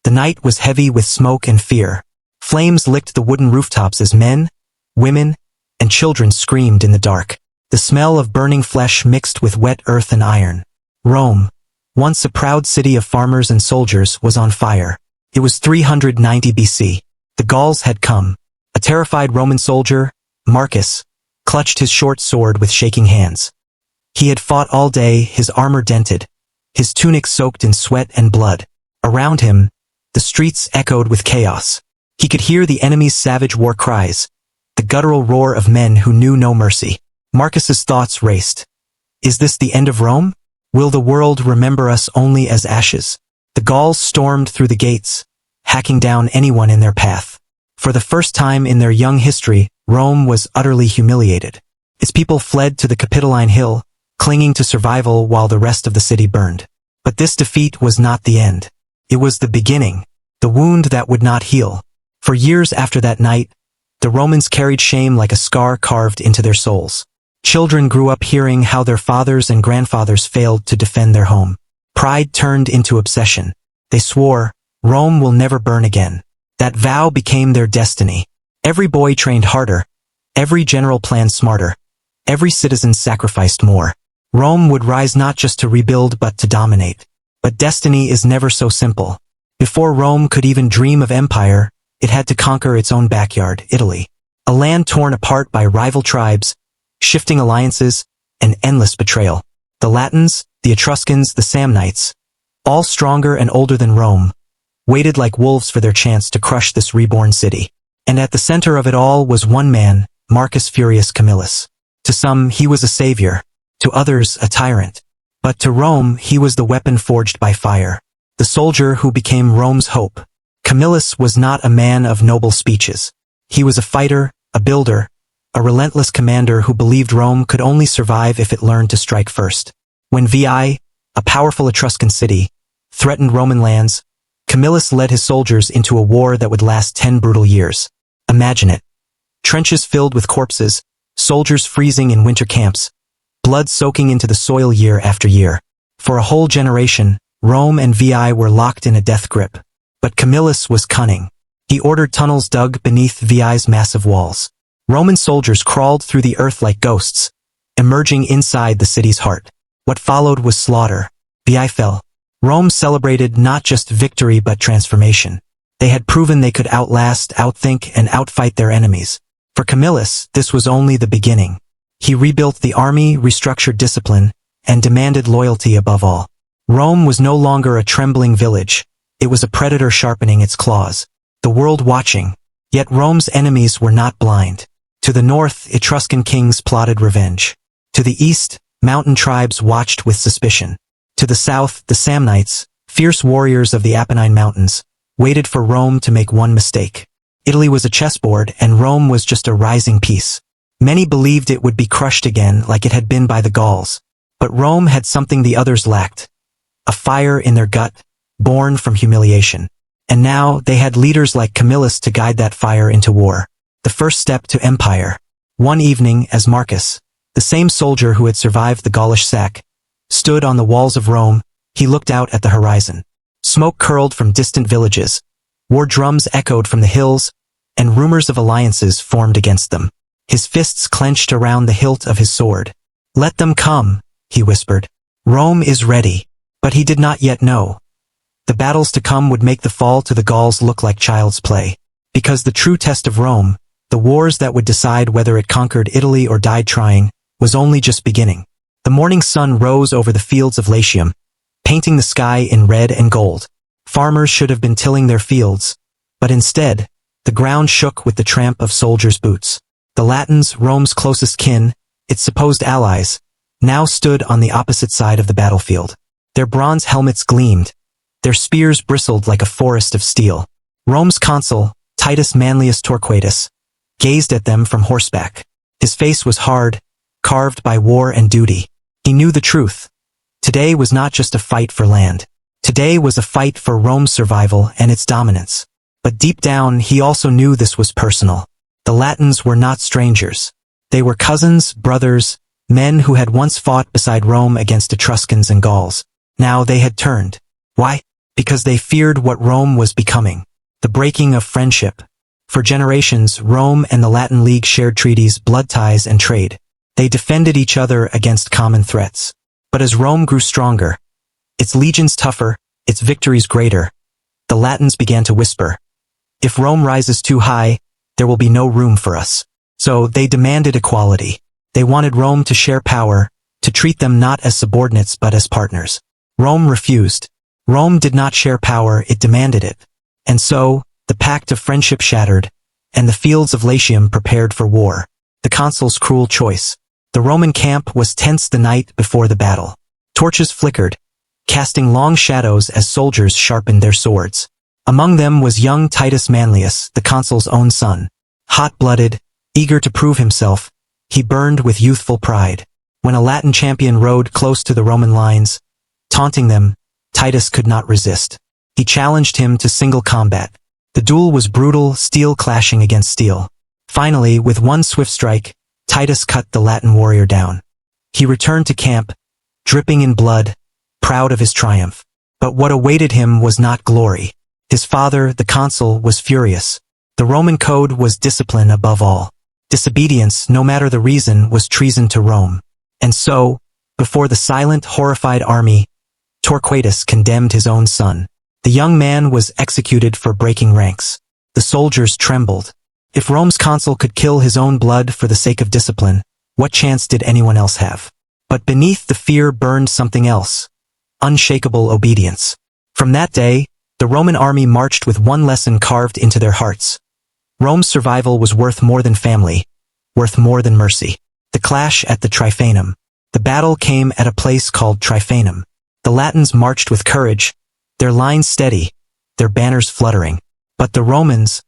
The night was heavy with smoke and fear. Flames licked the wooden rooftops as men, women, and children screamed in the dark. The smell of burning flesh mixed with wet earth and iron. Rome, once a proud city of farmers and soldiers, was on fire. It was 390 BC. The Gauls had come. A terrified Roman soldier, Marcus, clutched his short sword with shaking hands. He had fought all day, his armor dented, his tunic soaked in sweat and blood. Around him, the streets echoed with chaos. He could hear the enemy's savage war cries, the guttural roar of men who knew no mercy. Marcus's thoughts raced. Is this the end of Rome? Will the world remember us only as ashes? The Gauls stormed through the gates, hacking down anyone in their path. For the first time in their young history, Rome was utterly humiliated. Its people fled to the Capitoline Hill, clinging to survival while the rest of the city burned. But this defeat was not the end. It was the beginning, the wound that would not heal. For years after that night, the Romans carried shame like a scar carved into their souls. Children grew up hearing how their fathers and grandfathers failed to defend their home. Pride turned into obsession. They swore, Rome will never burn again. That vow became their destiny. Every boy trained harder. Every general planned smarter. Every citizen sacrificed more. Rome would rise not just to rebuild but to dominate. But destiny is never so simple. Before Rome could even dream of empire, it had to conquer its own backyard, Italy. A land torn apart by rival tribes, shifting alliances, and endless betrayal. The Latins, the Etruscans, the Samnites, all stronger and older than Rome, waited like wolves for their chance to crush this reborn city. And at the center of it all was one man, Marcus Furius Camillus. To some, he was a savior. To others, a tyrant. But to Rome, he was the weapon forged by fire. The soldier who became Rome's hope. Camillus was not a man of noble speeches. He was a fighter, a builder, a relentless commander who believed Rome could only survive if it learned to strike first. When Veii, a powerful Etruscan city, threatened Roman lands, Camillus led his soldiers into a war that would last 10 brutal years. Imagine it. Trenches filled with corpses, soldiers freezing in winter camps, blood soaking into the soil year after year. For a whole generation, Rome and Veii were locked in a death grip. But Camillus was cunning. He ordered tunnels dug beneath Veii's massive walls. Roman soldiers crawled through the earth like ghosts, emerging inside the city's heart. What followed was slaughter. Veii fell. Rome celebrated not just victory but transformation. They had proven they could outlast, outthink, and outfight their enemies. For Camillus, this was only the beginning. He rebuilt the army, restructured discipline, and demanded loyalty above all. Rome was no longer a trembling village. It was a predator sharpening its claws. The world watching. Yet Rome's enemies were not blind. To the north, Etruscan kings plotted revenge. To the east, mountain tribes watched with suspicion. To the south, the Samnites, fierce warriors of the Apennine Mountains, waited for Rome to make one mistake. Italy was a chessboard, and Rome was just a rising piece. Many believed it would be crushed again like it had been by the Gauls. But Rome had something the others lacked. A fire in their gut, born from humiliation. And now they had leaders like Camillus to guide that fire into war. The first step to empire. One evening, as Marcus, the same soldier who had survived the Gaulish sack, stood on the walls of Rome, he looked out at the horizon. Smoke curled from distant villages. War drums echoed from the hills, and rumors of alliances formed against them. His fists clenched around the hilt of his sword. Let them come, he whispered. Rome is ready. But he did not yet know. The battles to come would make the fall to the Gauls look like child's play. Because the true test of Rome, the wars that would decide whether it conquered Italy or died trying, was only just beginning. The morning sun rose over the fields of Latium, painting the sky in red and gold. Farmers should have been tilling their fields, but instead, the ground shook with the tramp of soldiers' boots. The Latins, Rome's closest kin, its supposed allies, now stood on the opposite side of the battlefield. Their bronze helmets gleamed. Their spears bristled like a forest of steel. Rome's consul, Titus Manlius Torquatus, gazed at them from horseback. His face was hard, carved by war and duty. He knew the truth. Today was not just a fight for land. Today was a fight for Rome's survival and its dominance. But deep down, he also knew this was personal. The Latins were not strangers. They were cousins, brothers, men who had once fought beside Rome against Etruscans and Gauls. Now they had turned. Why? because they feared what Rome was becoming. The breaking of friendship. For generations, Rome and the Latin League shared treaties, blood ties, and trade. They defended each other against common threats. But as Rome grew stronger, its legions tougher, its victories greater, the Latins began to whisper, "If Rome rises too high, there will be no room for us." So they demanded equality. They wanted Rome to share power, to treat them not as subordinates but as partners. Rome refused. Rome did not share power, it demanded it. And so, the pact of friendship shattered, and the fields of Latium prepared for war. The consul's cruel choice. The Roman camp was tense the night before the battle. Torches flickered, casting long shadows as soldiers sharpened their swords. Among them was young Titus Manlius, the consul's own son. Hot-blooded, eager to prove himself, he burned with youthful pride. When a Latin champion rode close to the Roman lines, taunting them, Titus could not resist. He challenged him to single combat. The duel was brutal, steel clashing against steel. Finally, with one swift strike, Titus cut the Latin warrior down. He returned to camp, dripping in blood, proud of his triumph. But what awaited him was not glory. His father, the consul, was furious. The Roman code was discipline above all. Disobedience, no matter the reason, was treason to Rome. And so, before the silent, horrified army, Torquatus condemned his own son. The young man was executed for breaking ranks. The soldiers trembled. If Rome's consul could kill his own blood for the sake of discipline, what chance did anyone else have? But beneath the fear burned something else. Unshakable obedience. From that day, the Roman army marched with one lesson carved into their hearts. Rome's survival was worth more than family, worth more than mercy. The clash at the Triphanum. The battle came at a place called Triphanum. The Latins marched with courage, their lines steady, their banners fluttering. But the Romans,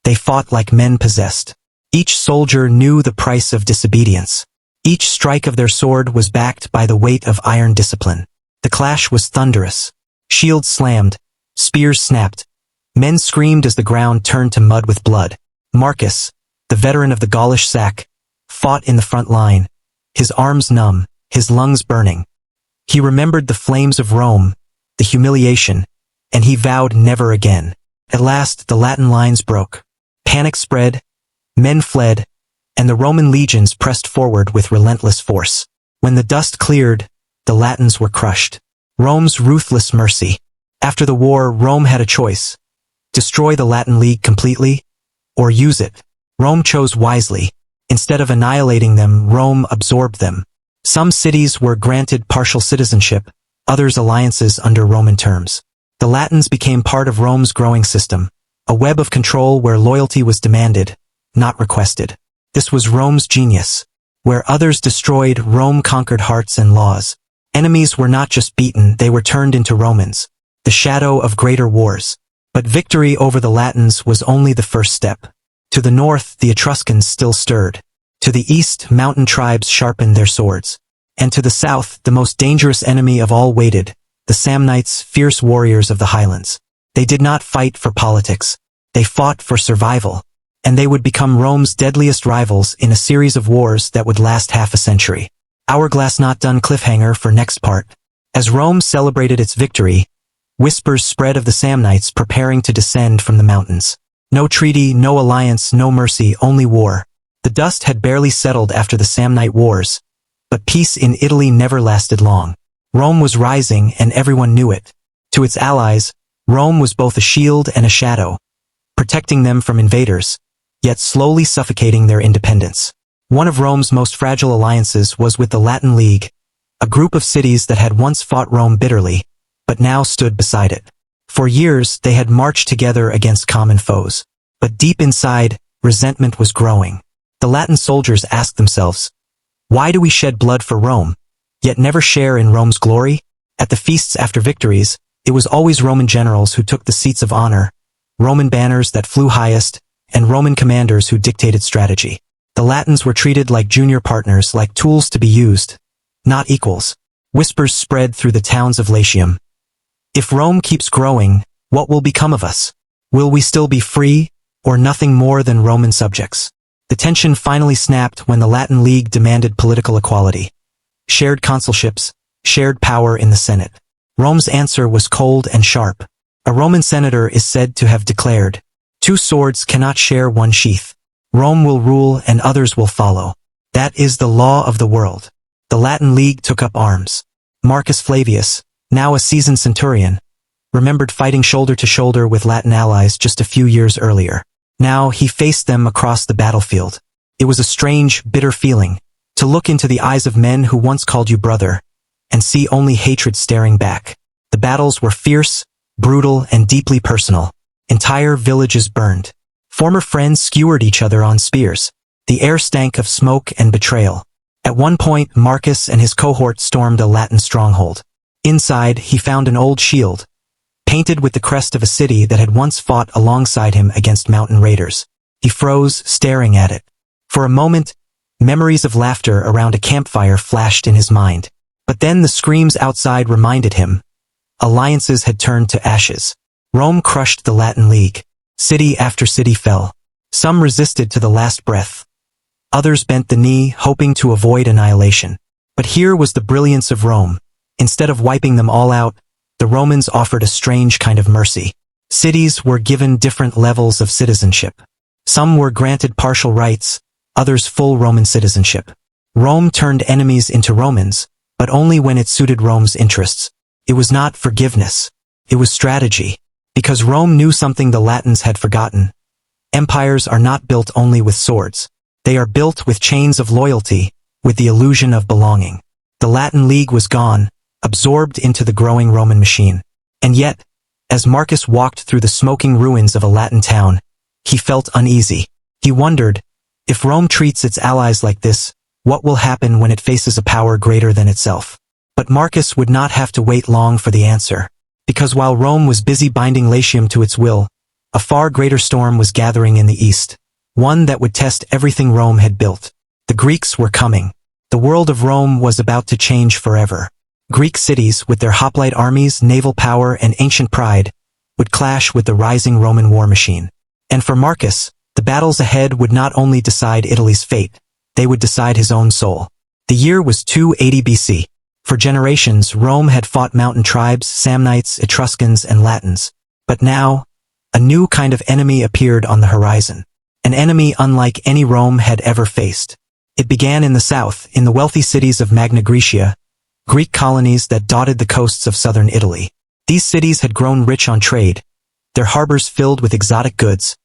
they fought like men possessed. Each soldier knew the price of disobedience. Each strike of their sword was backed by the weight of iron discipline. The clash was thunderous. Shields slammed, spears snapped. Men screamed as the ground turned to mud with blood. Marcus, the veteran of the Gaulish sack, fought in the front line, his arms numb, his lungs burning. He remembered the flames of Rome, the humiliation, and he vowed never again. At last, the Latin lines broke. Panic spread, men fled, and the Roman legions pressed forward with relentless force. When the dust cleared, the Latins were crushed. Rome's ruthless mercy. After the war, Rome had a choice. Destroy the Latin League completely, or use it. Rome chose wisely. Instead of annihilating them, Rome absorbed them. Some cities were granted partial citizenship, others alliances under Roman terms. The Latins became part of Rome's growing system, a web of control where loyalty was demanded, not requested. This was Rome's genius. Where others destroyed, Rome conquered hearts and laws. Enemies were not just beaten, they were turned into Romans, the shadow of greater wars. But victory over the Latins was only the first step. To the north, the Etruscans still stirred. To the east, mountain tribes sharpened their swords. And to the south, the most dangerous enemy of all waited, the Samnites, fierce warriors of the highlands. They did not fight for politics. They fought for survival. And they would become Rome's deadliest rivals in a series of wars that would last half a century. Hourglass not done cliffhanger for next part. As Rome celebrated its victory, whispers spread of the Samnites preparing to descend from the mountains. No treaty, no alliance, no mercy, only war. The dust had barely settled after the Samnite wars, but peace in Italy never lasted long. Rome was rising and everyone knew it. To its allies, Rome was both a shield and a shadow, protecting them from invaders, yet slowly suffocating their independence. One of Rome's most fragile alliances was with the Latin League, a group of cities that had once fought Rome bitterly, but now stood beside it. For years, they had marched together against common foes. But deep inside, resentment was growing. The Latin soldiers asked themselves, why do we shed blood for Rome, yet never share in Rome's glory? At the feasts after victories, it was always Roman generals who took the seats of honor, Roman banners that flew highest, and Roman commanders who dictated strategy. The Latins were treated like junior partners, like tools to be used, not equals. Whispers spread through the towns of Latium. If Rome keeps growing, what will become of us? Will we still be free, or nothing more than Roman subjects? The tension finally snapped when the Latin League demanded political equality. Shared consulships, shared power in the Senate. Rome's answer was cold and sharp. A Roman senator is said to have declared, "Two swords cannot share one sheath. Rome will rule and others will follow. That is the law of the world." The Latin League took up arms. Marcus Flavius, now a seasoned centurion, remembered fighting shoulder to shoulder with Latin allies just a few years earlier. Now he faced them across the battlefield. It was a strange, bitter feeling, to look into the eyes of men who once called you brother, and see only hatred staring back. The battles were fierce, brutal, and deeply personal. Entire villages burned. Former friends skewered each other on spears. The air stank of smoke and betrayal. At one point, Marcus and his cohort stormed a Latin stronghold. Inside, he found an old shield, painted with the crest of a city that had once fought alongside him against mountain raiders. He froze, staring at it. For a moment, memories of laughter around a campfire flashed in his mind. But then the screams outside reminded him. Alliances had turned to ashes. Rome crushed the Latin League. City after city fell. Some resisted to the last breath. Others bent the knee, hoping to avoid annihilation. But here was the brilliance of Rome. Instead of wiping them all out, the Romans offered a strange kind of mercy. Cities were given different levels of citizenship. Some were granted partial rights, others full Roman citizenship. Rome turned enemies into Romans, but only when it suited Rome's interests. It was not forgiveness. It was strategy. Because Rome knew something the Latins had forgotten. Empires are not built only with swords. They are built with chains of loyalty, with the illusion of belonging. The Latin League was gone, absorbed into the growing Roman machine. And yet, as Marcus walked through the smoking ruins of a Latin town, he felt uneasy. He wondered, if Rome treats its allies like this, what will happen when it faces a power greater than itself? But Marcus would not have to wait long for the answer. Because while Rome was busy binding Latium to its will, a far greater storm was gathering in the east. One that would test everything Rome had built. The Greeks were coming. The world of Rome was about to change forever. Greek cities, with their hoplite armies, naval power, and ancient pride, would clash with the rising Roman war machine. And for Marcus, the battles ahead would not only decide Italy's fate, they would decide his own soul. The year was 280 BC. For generations, Rome had fought mountain tribes, Samnites, Etruscans, and Latins. But now, a new kind of enemy appeared on the horizon. An enemy unlike any Rome had ever faced. It began in the south, in the wealthy cities of Magna Graecia, Greek colonies that dotted the coasts of southern Italy. These cities had grown rich on trade, their harbors filled with exotic goods,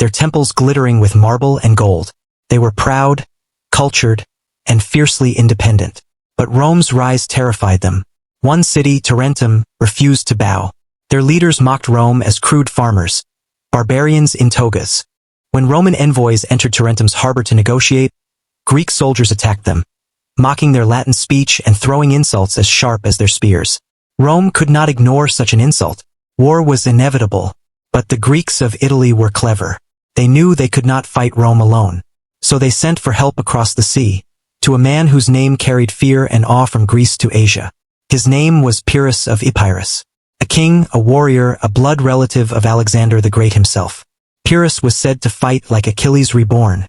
their temples glittering with marble and gold. They were proud, cultured, and fiercely independent. But Rome's rise terrified them. One city, Tarentum, refused to bow. Their leaders mocked Rome as crude farmers, barbarians in togas. When Roman envoys entered Tarentum's harbor to negotiate, Greek soldiers attacked them, mocking their Latin speech and throwing insults as sharp as their spears. Rome could not ignore such an insult. War was inevitable, but the Greeks of Italy were clever. They knew they could not fight Rome alone. So they sent for help across the sea, to a man whose name carried fear and awe from Greece to Asia. His name was Pyrrhus of Epirus. A king, a warrior, a blood relative of Alexander the Great himself. Pyrrhus was said to fight like Achilles reborn,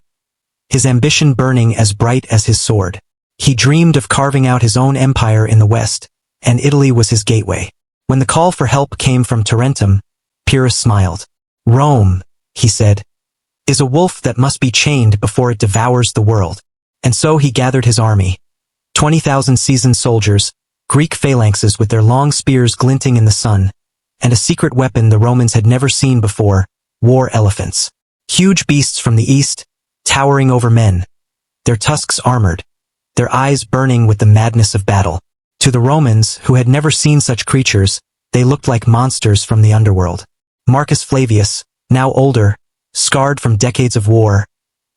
his ambition burning as bright as his sword. He dreamed of carving out his own empire in the west, and Italy was his gateway. When the call for help came from Tarentum, Pyrrhus smiled. "Rome," he said, "is a wolf that must be chained before it devours the world." And so he gathered his army. 20,000 seasoned soldiers, Greek phalanxes with their long spears glinting in the sun, and a secret weapon the Romans had never seen before, war elephants. Huge beasts from the east, towering over men, their tusks armored, their eyes burning with the madness of battle. To the Romans, who had never seen such creatures, they looked like monsters from the underworld. Marcus Flavius, now older, scarred from decades of war,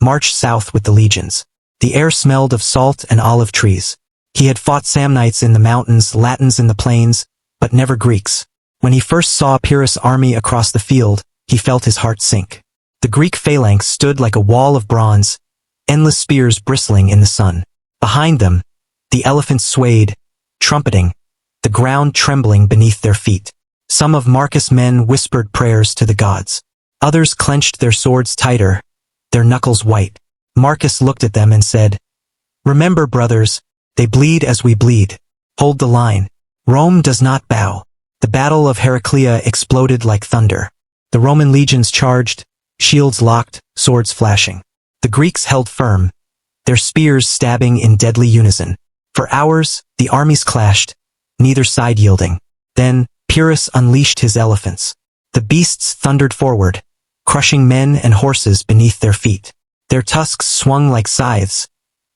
marched south with the legions. The air smelled of salt and olive trees. He had fought Samnites in the mountains, Latins in the plains, but never Greeks. When he first saw Pyrrhus' army across the field, he felt his heart sink. The Greek phalanx stood like a wall of bronze, endless spears bristling in the sun. Behind them, the elephants swayed, trumpeting, the ground trembling beneath their feet. Some of Marcus' men whispered prayers to the gods. Others clenched their swords tighter, their knuckles white. Marcus looked at them and said, "Remember, brothers, they bleed as we bleed. Hold the line." Rome does not bow. The Battle of Heraclea exploded like thunder. The Roman legions charged, shields locked, swords flashing. The Greeks held firm, their spears stabbing in deadly unison. For hours, the armies clashed, neither side yielding. Then, Pyrrhus unleashed his elephants. The beasts thundered forward, crushing men and horses beneath their feet. Their tusks swung like scythes,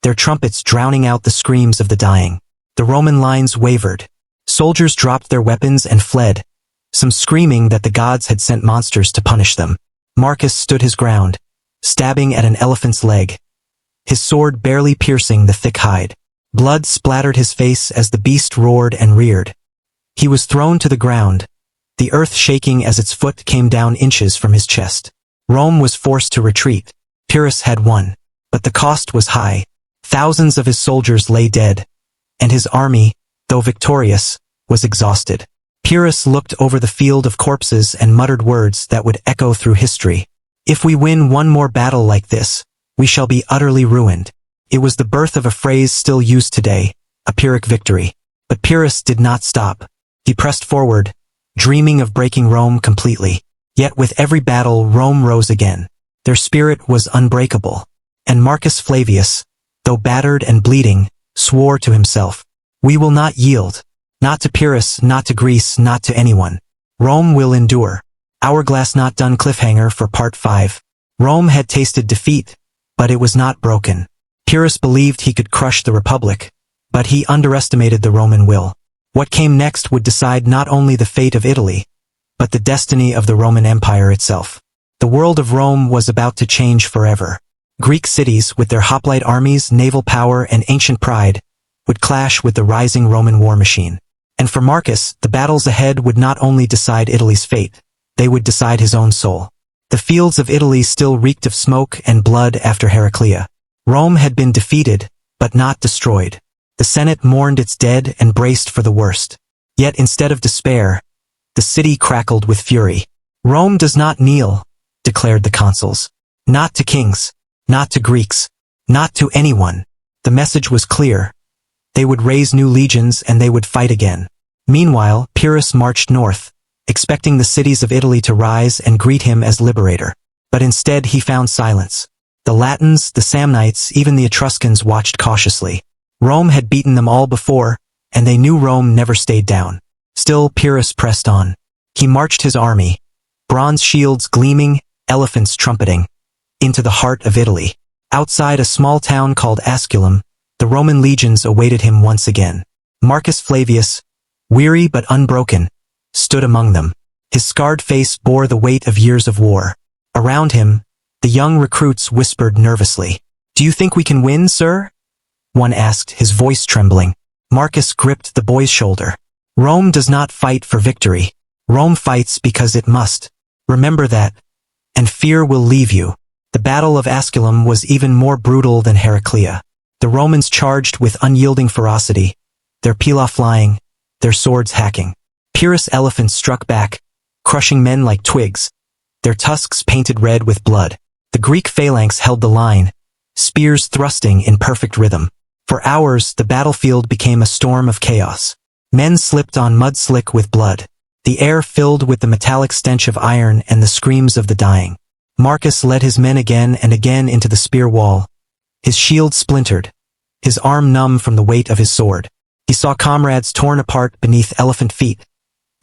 their trumpets drowning out the screams of the dying. The Roman lines wavered. Soldiers dropped their weapons and fled, some screaming that the gods had sent monsters to punish them. Marcus stood his ground, stabbing at an elephant's leg, his sword barely piercing the thick hide. Blood splattered his face as the beast roared and reared. He was thrown to the ground, the earth shaking as its foot came down inches from his chest. Rome was forced to retreat. Pyrrhus had won, but the cost was high. Thousands of his soldiers lay dead, and his army, though victorious, was exhausted. Pyrrhus looked over the field of corpses and muttered words that would echo through history. If we win one more battle like this, we shall be utterly ruined. It was the birth of a phrase still used today, a Pyrrhic victory. But Pyrrhus did not stop. He pressed forward, dreaming of breaking Rome completely. Yet with every battle Rome rose again. Their spirit was unbreakable. And Marcus Flavius, though battered and bleeding, swore to himself, "We will not yield. Not to Pyrrhus, not to Greece, not to anyone. Rome will endure." Hourglass not done cliffhanger for part 5. Rome had tasted defeat, but it was not broken. Pyrrhus believed he could crush the Republic, but he underestimated the Roman will. What came next would decide not only the fate of Italy, but the destiny of the Roman Empire itself. The world of Rome was about to change forever. Greek cities, with their hoplite armies, naval power, and ancient pride, would clash with the rising Roman war machine. And for Marcus, the battles ahead would not only decide Italy's fate, they would decide his own soul. The fields of Italy still reeked of smoke and blood after Heraclea. Rome had been defeated, but not destroyed. The Senate mourned its dead and braced for the worst. Yet instead of despair, the city crackled with fury. "Rome does not kneel," declared the consuls. "Not to kings, not to Greeks, not to anyone." The message was clear. They would raise new legions and they would fight again. Meanwhile, Pyrrhus marched north, expecting the cities of Italy to rise and greet him as liberator. But instead he found silence. The Latins, the Samnites, even the Etruscans watched cautiously. Rome had beaten them all before, and they knew Rome never stayed down. Still, Pyrrhus pressed on. He marched his army, bronze shields gleaming, elephants trumpeting, into the heart of Italy. Outside a small town called Asculum, the Roman legions awaited him once again. Marcus Flavius, weary but unbroken, stood among them. His scarred face bore the weight of years of war. Around him, the young recruits whispered nervously. "Do you think we can win, sir?" one asked, his voice trembling. Marcus gripped the boy's shoulder. "Rome does not fight for victory. Rome fights because it must. Remember that, and fear will leave you." The Battle of Asculum was even more brutal than Heraclea. The Romans charged with unyielding ferocity, their pila flying, their swords hacking. Pyrrhus' elephants struck back, crushing men like twigs, their tusks painted red with blood. The Greek phalanx held the line, spears thrusting in perfect rhythm. For hours, the battlefield became a storm of chaos. Men slipped on mud slick with blood. The air filled with the metallic stench of iron and the screams of the dying. Marcus led his men again and again into the spear wall. His shield splintered, his arm numb from the weight of his sword. He saw comrades torn apart beneath elephant feet,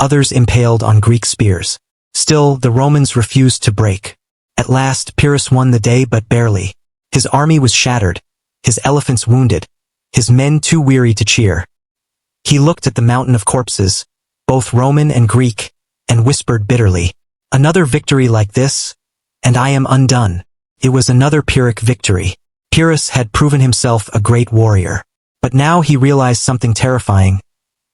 others impaled on Greek spears. Still, the Romans refused to break. At last, Pyrrhus won the day, but barely. His army was shattered, his elephants wounded, his men too weary to cheer. He looked at the mountain of corpses, both Roman and Greek, and whispered bitterly, "Another victory like this, and I am undone." It was another Pyrrhic victory. Pyrrhus had proven himself a great warrior. But now he realized something terrifying.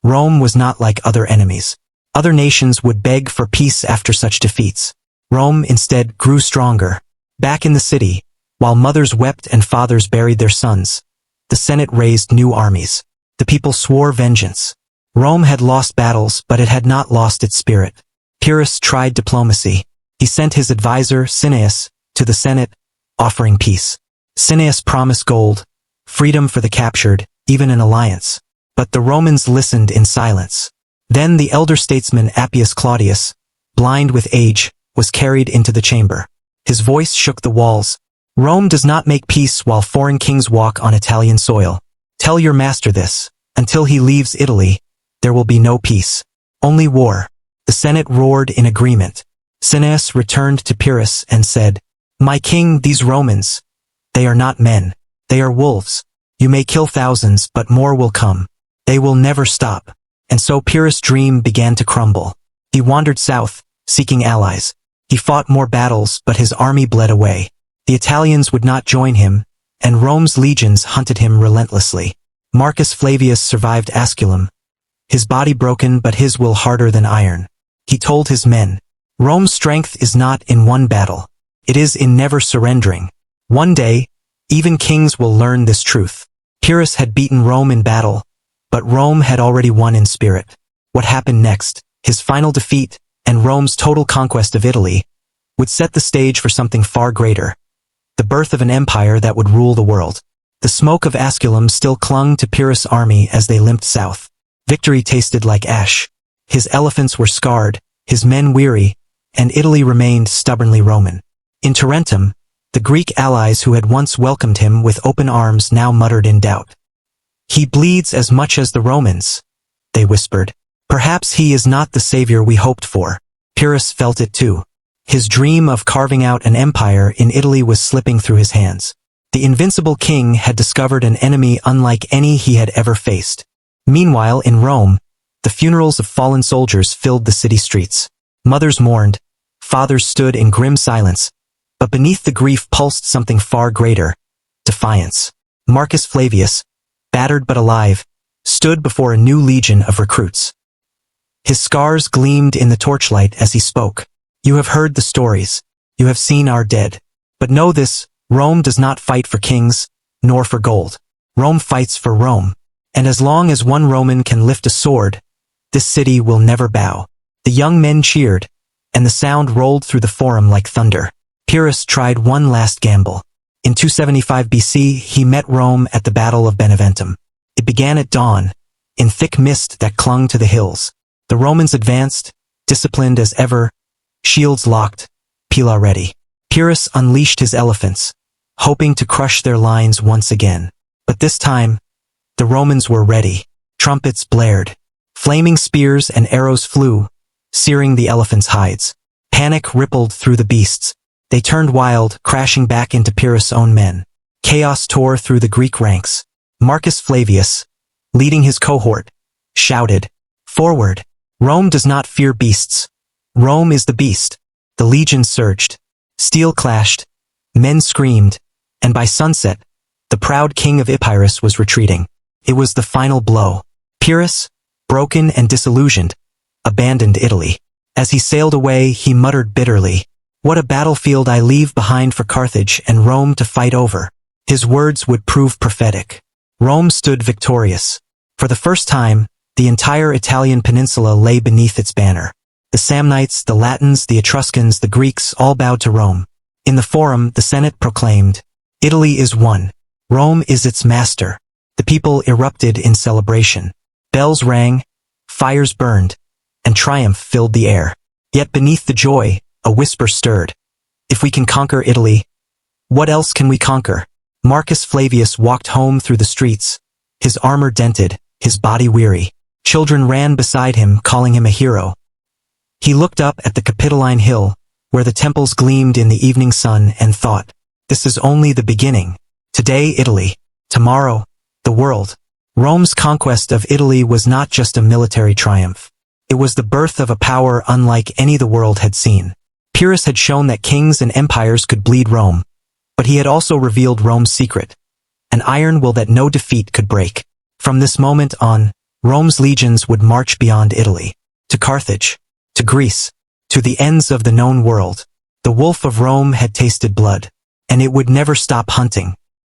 Rome was not like other enemies. Other nations would beg for peace after such defeats. Rome instead grew stronger. Back in the city, while mothers wept and fathers buried their sons, the Senate raised new armies. The people swore vengeance. Rome had lost battles, but it had not lost its spirit. Pyrrhus tried diplomacy. He sent his advisor, Cineas, to the Senate, offering peace. Cineas promised gold, freedom for the captured, even an alliance. But the Romans listened in silence. Then the elder statesman Appius Claudius, blind with age, was carried into the chamber. His voice shook the walls. Rome does not make peace while foreign kings walk on Italian soil. Tell your master this. Until he leaves Italy, there will be no peace. Only war. The Senate roared in agreement. Cineas returned to Pyrrhus and said, My king, these Romans, they are not men. They are wolves. You may kill thousands, but more will come. They will never stop. And so Pyrrhus' dream began to crumble. He wandered south, seeking allies. He fought more battles, but his army bled away. The Italians would not join him, and Rome's legions hunted him relentlessly. Marcus Flavius survived Asculum, his body broken but his will harder than iron. He told his men, Rome's strength is not in one battle. It is in never surrendering. One day, even kings will learn this truth. Pyrrhus had beaten Rome in battle, but Rome had already won in spirit. What happened next, his final defeat, and Rome's total conquest of Italy, would set the stage for something far greater. The birth of an empire that would rule the world. The smoke of Asculum still clung to Pyrrhus' army as they limped south. Victory tasted like ash. His elephants were scarred, his men weary, and Italy remained stubbornly Roman. In Tarentum, the Greek allies who had once welcomed him with open arms now muttered in doubt. He bleeds as much as the Romans, they whispered. Perhaps he is not the savior we hoped for. Pyrrhus felt it too. His dream of carving out an empire in Italy was slipping through his hands. The invincible king had discovered an enemy unlike any he had ever faced. Meanwhile, in Rome, the funerals of fallen soldiers filled the city streets. Mothers mourned, fathers stood in grim silence, but beneath the grief pulsed something far greater, defiance. Marcus Flavius, battered but alive, stood before a new legion of recruits. His scars gleamed in the torchlight as he spoke. You have heard the stories. You have seen our dead. But know this, Rome does not fight for kings, nor for gold. Rome fights for Rome. And as long as one Roman can lift a sword, this city will never bow. The young men cheered, and the sound rolled through the forum like thunder. Pyrrhus tried one last gamble. In 275 BC, he met Rome at the Battle of Beneventum. It began at dawn, in thick mist that clung to the hills. The Romans advanced, disciplined as ever, shields locked, pila ready. Pyrrhus unleashed his elephants, hoping to crush their lines once again. But this time, the Romans were ready. Trumpets blared. Flaming spears and arrows flew, searing the elephants' hides. Panic rippled through the beasts. They turned wild, crashing back into Pyrrhus' own men. Chaos tore through the Greek ranks. Marcus Flavius, leading his cohort, shouted, Forward! Rome does not fear beasts. Rome is the beast. The legions surged. Steel clashed. Men screamed. And by sunset, the proud king of Epirus was retreating. It was the final blow. Pyrrhus, broken and disillusioned, abandoned Italy. As he sailed away, he muttered bitterly, What a battlefield I leave behind for Carthage and Rome to fight over. His words would prove prophetic. Rome stood victorious. For the first time, the entire Italian peninsula lay beneath its banner. The Samnites, the Latins, the Etruscans, the Greeks all bowed to Rome. In the forum, the Senate proclaimed, Italy is one. Rome is its master. The people erupted in celebration. Bells rang, fires burned, and triumph filled the air. Yet beneath the joy, a whisper stirred. If we can conquer Italy, what else can we conquer? Marcus Flavius walked home through the streets, his armor dented, his body weary. Children ran beside him, calling him a hero. He looked up at the Capitoline Hill, where the temples gleamed in the evening sun, and thought, This is only the beginning. Today, Italy. Tomorrow, the world. Rome's conquest of Italy was not just a military triumph. It was the birth of a power unlike any the world had seen. Pyrrhus had shown that kings and empires could bleed Rome, but he had also revealed Rome's secret, an iron will that no defeat could break. From this moment on, Rome's legions would march beyond Italy, to Carthage, to Greece, to the ends of the known world. The wolf of Rome had tasted blood, and it would never stop hunting.